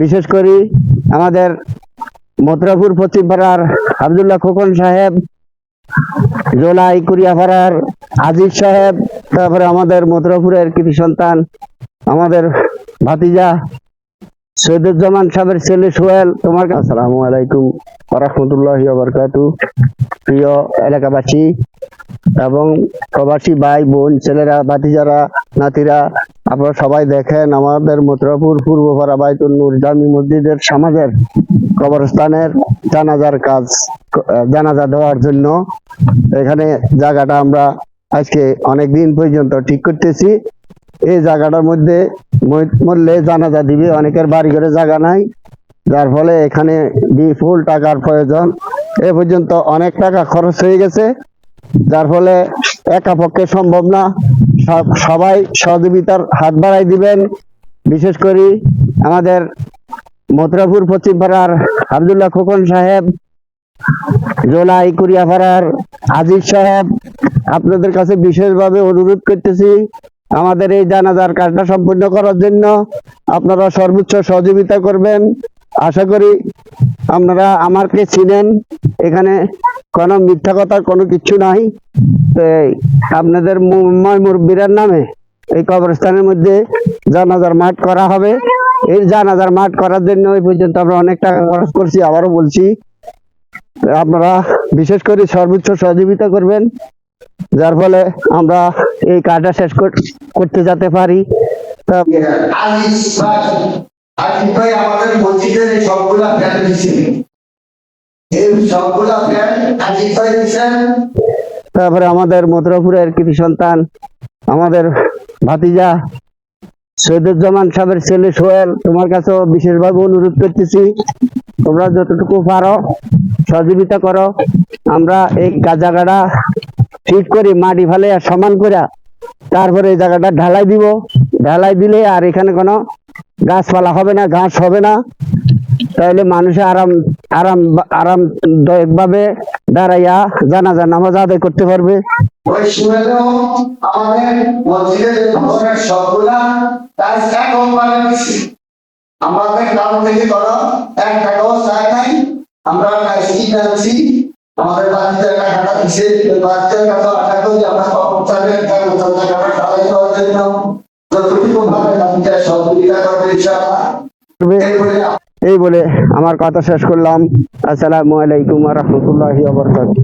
বিশেষ করে আমাদের মথুরাপুর পশ্চিমপাড়ার আব্দুল্লাহ খোকন সাহেব, জোলাই কুরিয়াপাড়ার আজিজ সাহেব, তারপরে আমাদের মথুরাপুরের কৃতি সন্তান আমাদের ভাতিজা সৈয়দুজ্জামান সাহেবের ছেলে সোহেল। তোমার আসসালামু আলাইকুম ওয়া রাহমাতুল্লাহি ওয়া বারাকাতুহু। প্রিয় এলাকাবাসী এবং প্রবাসী ভাই বোন, ছেলেরা, ভাতিজারা, নাতিরা, আপনারা সবাই দেখেন আমাদের মথুরাপুর পূর্বপাড়া বাইতুল নূর জামি মসজিদের সমাজের কবরস্থানের জানাজার কাজ, জানাজা দেওয়ার জন্য এখানে জায়গাটা আমরা আজকে অনেক দিন পর্যন্ত ঠিক করতেছি। এই জায়গাটার মধ্যে মরলে জানাজা দিবে, অনেকের বাড়ি ঘরে জায়গা নাই, যার ফলে এখানে বিপুল টাকার প্রয়োজন। এ পর্যন্ত অনেক টাকা খরচ হয়ে গেছে, যার ফলে একা পক্ষে সম্ভব না। সবাই সহযোগিতার হাত বাড়াই দিবেন। বিশেষ করে আমাদের মথুরাপুর পশ্চিমপাড়ার আব্দুল্লাহ খোকন সাহেব, জোলাই কুরিয়াপাড়ার আজিজ সাহেব, আপনাদের কাছে বিশেষভাবে অনুরোধ করতেছি আমাদের এই জানাজার কাজটা সম্পূর্ণ করার জন্য আপনারা সর্বোচ্চ সহযোগিতা করবেন। আশা করি আপনারা আমাকে চিনেন, এখানে কোনো মিথ্যা কথার কোনো কিছু নাই। আপনাদের মুরব্বীর নামে এই কবরস্থানের মধ্যে জানাজার মাঠ করা হবে। এই জানাজার মাঠ করার জন্য এই পর্যন্ত আমরা অনেক টাকা খরচ করছি, আবারও বলছি আপনারা বিশেষ করে সর্বোচ্চ সহযোগিতা করবেন, যার ফলে আমরা এই কাজটা শেষ করতে যেতে পারি। আমাদের মসজিদের এই সবগুলা ফ্যান দিচ্ছেন, এই সবগুলা ফ্যান আজিজ ভাই দিচ্ছেন। তারপরে আমাদের মথুরাপুরের কৃতি সন্তান আমাদের ভাতিজা সৈয়দুজ্জামান সাহেবের ছেলে সোহেল, তোমার কাছেও বিশেষভাবে অনুরোধ করতেছি তোমরা যতটুকু পারো সহযোগিতা করো। আমরা এই জায়গাটা ঠিক করি, মাটি ফেলে সমান করে, তারপরে এই জায়গাটা ঢালাই দিব। ঢালাই দিলে আর এখানে কোনো গাছপালা হবে না, ঘাস হবে না, তাহলে মানুষে আরামদায়ক ভাবে দাঁড়াইয়া জানাজা নামাজ আদায় করতে পারবে। ওই সুহেলও আমাদের মসজিদের ভবনের সবগুলা কাজ এখন মানে দিচ্ছি, আমাদের কাম থেকে করো, এক টাকাও চাই নাই। আমরা কাজটি জানছি, আমাদের বাচ্চাদের টাকাটা দিচ্ছে, বাচ্চার কাছে আশা করি আমরা কর্মচারীদের টাকাটা ঢালাই দেওয়ার জন্য যতটুকু ভাবে বাচ্চার সহযোগিতা করবে ইনশাআল্লাহ। এই বলে আমার কথা শেষ করলাম। আসসালামু আলাইকুম ওয়া রাহমাতুল্লাহি ওয়া বারাকাতুহু।